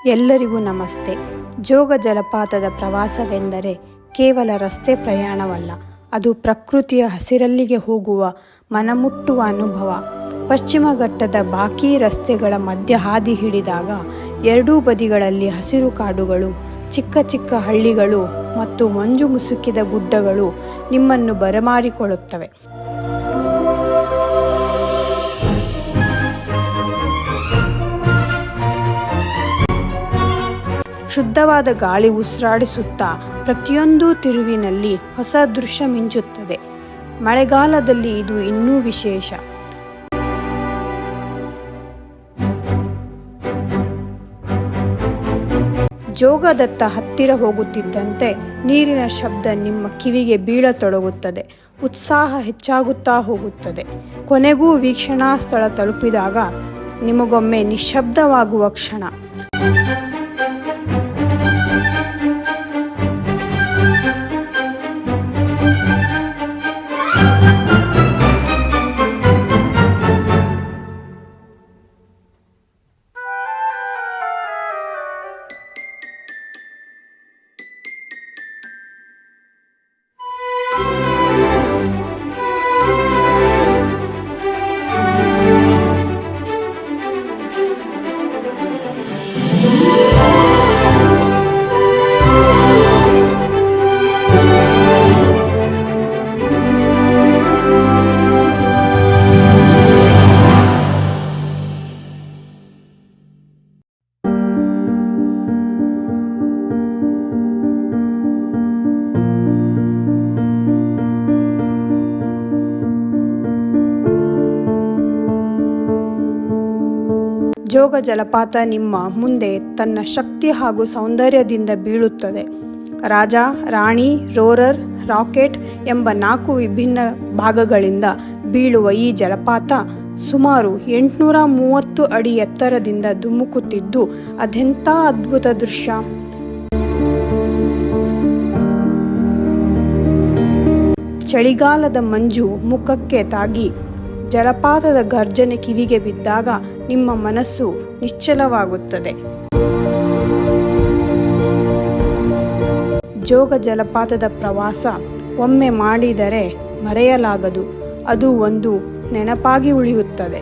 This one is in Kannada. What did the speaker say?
ಎಲ್ಲರಿಗೂ ನಮಸ್ತೆ. ಜೋಗ ಜಲಪಾತದ ಪ್ರವಾಸವೆಂದರೆ ಕೇವಲ ರಸ್ತೆ ಪ್ರಯಾಣವಲ್ಲ, ಅದು ಪ್ರಕೃತಿಯ ಹಸಿರಲ್ಲಿಗೆ ಹೋಗುವ ಮನಮುಟ್ಟುವ ಅನುಭವ. ಪಶ್ಚಿಮ ಘಟ್ಟದ ಬಾಕಿ ರಸ್ತೆಗಳ ಮಧ್ಯ ಹಾದಿ ಹಿಡಿದಾಗ ಎರಡೂ ಬದಿಗಳಲ್ಲಿ ಹಸಿರು ಕಾಡುಗಳು, ಚಿಕ್ಕ ಚಿಕ್ಕ ಹಳ್ಳಿಗಳು ಮತ್ತು ಮಂಜು ಮುಸುಕಿದ ಗುಡ್ಡಗಳು ನಿಮ್ಮನ್ನು ಬರಮಾಡಿಕೊಳ್ಳುತ್ತವೆ. ಶುದ್ಧವಾದ ಗಾಳಿ ಉಸಿರಾಡಿಸುತ್ತಾ ಪ್ರತಿಯೊಂದು ತಿರುವಿನಲ್ಲಿ ಹೊಸ ದೃಶ್ಯ ಮಿಂಚುತ್ತದೆ. ಮಳೆಗಾಲದಲ್ಲಿ ಇದು ಇನ್ನೂ ವಿಶೇಷ. ಜೋಗದತ್ತ ಹತ್ತಿರ ಹೋಗುತ್ತಿದ್ದಂತೆ ನೀರಿನ ಶಬ್ದ ನಿಮ್ಮ ಕಿವಿಗೆ ಬೀಳತೊಡಗುತ್ತದೆ. ಉತ್ಸಾಹ ಹೆಚ್ಚಾಗುತ್ತಾ ಹೋಗುತ್ತದೆ. ಕೊನೆಗೂ ವೀಕ್ಷಣಾ ಸ್ಥಳ ತಲುಪಿದಾಗ ನಿಮಗೊಮ್ಮೆ ನಿಶ್ಶಬ್ದವಾಗುವ ಕ್ಷಣ. ಜೋಗ ಜಲಪಾತ ನಿಮ್ಮ ಮುಂದೆ ತನ್ನ ಶಕ್ತಿ ಹಾಗೂ ಸೌಂದರ್ಯದಿಂದ ಬೀಳುತ್ತದೆ. ರಾಜ, ರಾಣಿ, ರೋರರ್, ರಾಕೆಟ್ ಎಂಬ 4 ವಿಭಿನ್ನ ಭಾಗಗಳಿಂದ ಬೀಳುವ ಈ ಜಲಪಾತ ಸುಮಾರು 830 ಅಡಿ ಎತ್ತರದಿಂದ ಧುಮುಕುತ್ತಿದ್ದು ಅದೆಂಥ ಅದ್ಭುತ ದೃಶ್ಯ. ಚಳಿಗಾಲದ ಮಂಜು ಮುಖಕ್ಕೆ ತಾಗಿ ಜಲಪಾತದ ಗರ್ಜನೆ ಕಿವಿಗೆ ಬಿದ್ದಾಗ ನಿಮ್ಮ ಮನಸ್ಸು ನಿಶ್ಚಲವಾಗುತ್ತದೆ. ಜೋಗ ಜಲಪಾತದ ಪ್ರವಾಸ ಒಮ್ಮೆ ಮಾಡಿದರೆ ಮರೆಯಲಾಗದು. ಅದು ಒಂದು ನೆನಪಾಗಿ ಉಳಿಯುತ್ತದೆ.